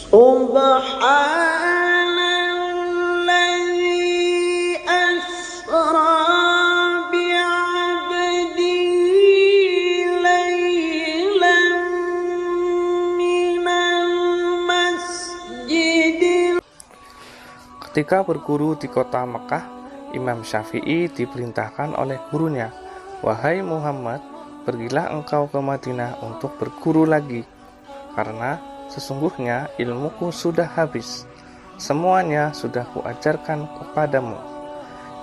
Subhanalladzi asra bi'abdihi laylan minal masjidil. Ketika berguru di kota Mekah, Imam Syafi'i diperintahkan oleh gurunya, "Wahai Muhammad, pergilah engkau ke Madinah untuk berguru lagi, karena sesungguhnya ilmuku sudah habis. Semuanya sudah kuajarkan kepadamu."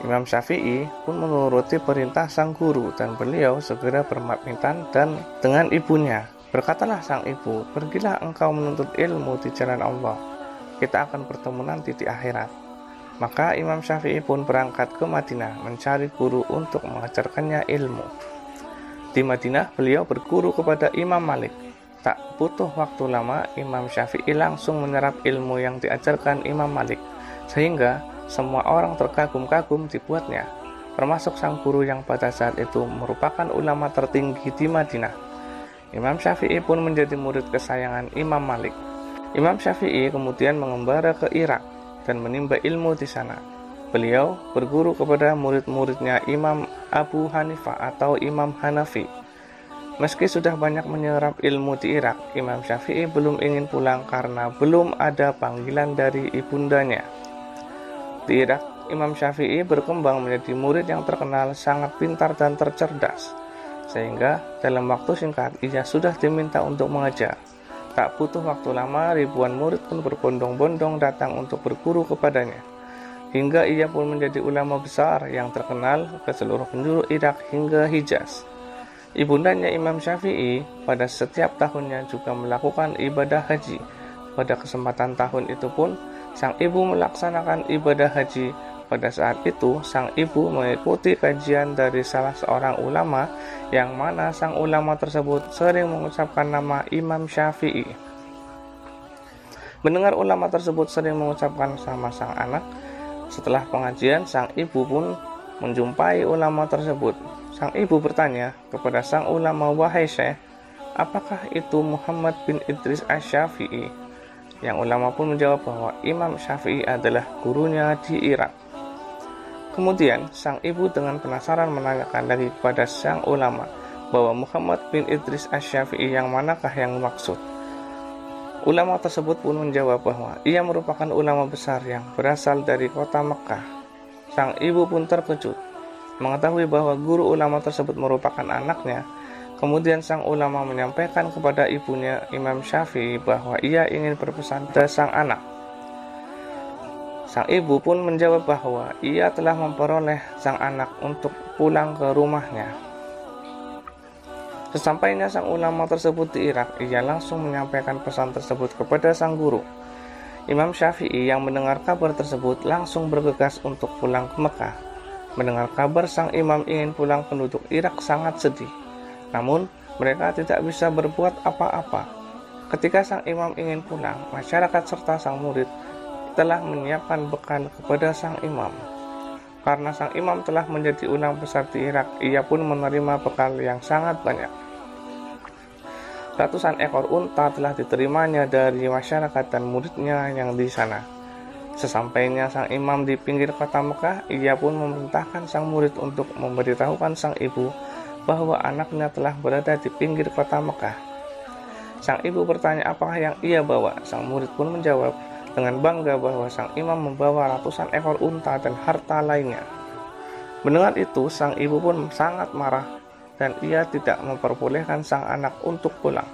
Imam Syafi'i pun menuruti perintah sang guru dan beliau segera berpamitan dan dengan ibunya. Berkatalah sang ibu, "Pergilah engkau menuntut ilmu di jalan Allah. Kita akan bertemu nanti di akhirat." Maka Imam Syafi'i pun berangkat ke Madinah mencari guru untuk mengajarkannya ilmu. Di Madinah beliau berguru kepada Imam Malik. Tak butuh waktu lama, Imam Syafi'i langsung menyerap ilmu yang diajarkan Imam Malik, sehingga semua orang terkagum-kagum dibuatnya, termasuk sang guru yang pada saat itu merupakan ulama tertinggi di Madinah. Imam Syafi'i pun menjadi murid kesayangan Imam Malik. Imam Syafi'i kemudian mengembara ke Irak dan menimba ilmu di sana. Beliau berguru kepada murid-muridnya Imam Abu Hanifah atau Imam Hanafi. Meski sudah banyak menyerap ilmu di Irak, Imam Syafi'i belum ingin pulang karena belum ada panggilan dari ibundanya. Di Irak, Imam Syafi'i berkembang menjadi murid yang terkenal sangat pintar dan tercerdas, sehingga dalam waktu singkat ia sudah diminta untuk mengajar. Tak butuh waktu lama, ribuan murid pun berbondong-bondong datang untuk berguru kepadanya, hingga ia pun menjadi ulama besar yang terkenal ke seluruh penjuru Irak hingga Hijaz. Ibundanya Imam Syafi'i pada setiap tahunnya juga melakukan ibadah haji. Pada kesempatan tahun itu pun, sang ibu melaksanakan ibadah haji. Pada saat itu, sang ibu mengikuti kajian dari salah seorang ulama, yang mana sang ulama tersebut sering mengucapkan nama Imam Syafi'i. Mendengar ulama tersebut sering mengucapkan sama sang anak, setelah pengajian, sang ibu pun menjumpai ulama tersebut. Sang ibu bertanya kepada sang ulama, "Wahai Syekh, apakah itu Muhammad bin Idris Asy-Syafi'i?" Yang ulama pun menjawab bahwa Imam Syafi'i adalah gurunya di Irak. Kemudian, sang ibu dengan penasaran menanyakan lagi kepada sang ulama bahwa Muhammad bin Idris Asy-Syafi'i yang manakah yang maksud. Ulama tersebut pun menjawab bahwa ia merupakan ulama besar yang berasal dari kota Mekah. Sang ibu pun terkejut mengetahui bahwa guru ulama tersebut merupakan anaknya. Kemudian sang ulama menyampaikan kepada ibunya Imam Syafi'i bahwa ia ingin berpesan kepada sang anak. Sang ibu pun menjawab bahwa ia telah memperoleh sang anak untuk pulang ke rumahnya. Sesampainya sang ulama tersebut di Irak, ia langsung menyampaikan pesan tersebut kepada sang guru. Imam Syafi'i yang mendengar kabar tersebut langsung bergegas untuk pulang ke Mekah. Mendengar kabar sang imam ingin pulang, penduduk Irak sangat sedih. Namun, mereka tidak bisa berbuat apa-apa. Ketika sang imam ingin pulang, masyarakat serta sang murid telah menyiapkan bekal kepada sang imam. Karena sang imam telah menjadi ulama besar di Irak, ia pun menerima bekal yang sangat banyak. Ratusan ekor unta telah diterimanya dari masyarakat dan muridnya yang di sana. Sesampainya sang imam di pinggir kota Mekah, ia pun memerintahkan sang murid untuk memberitahukan sang ibu bahwa anaknya telah berada di pinggir kota Mekah. Sang ibu bertanya apakah yang ia bawa. Sang murid pun menjawab dengan bangga bahwa sang imam membawa ratusan ekor unta dan harta lainnya. Mendengar itu, sang ibu pun sangat marah dan ia tidak memperbolehkan sang anak untuk pulang.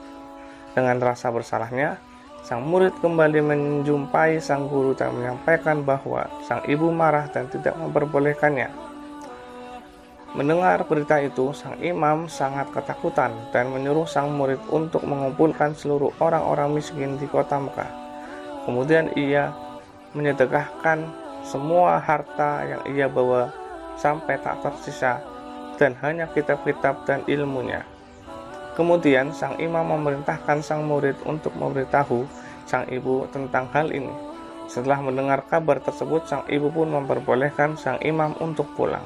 Dengan rasa bersalahnya, sang murid kembali menjumpai sang guru dan menyampaikan bahwa sang ibu marah dan tidak memperbolehkannya. Mendengar berita itu, sang imam sangat ketakutan dan menyuruh sang murid untuk mengumpulkan seluruh orang-orang miskin di kota Mekah. Kemudian ia menyedekahkan semua harta yang ia bawa sampai tak tersisa dan hanya kitab-kitab dan ilmunya. Kemudian sang imam memerintahkan sang murid untuk memberitahu sang ibu tentang hal ini. Setelah mendengar kabar tersebut, sang ibu pun memperbolehkan sang imam untuk pulang.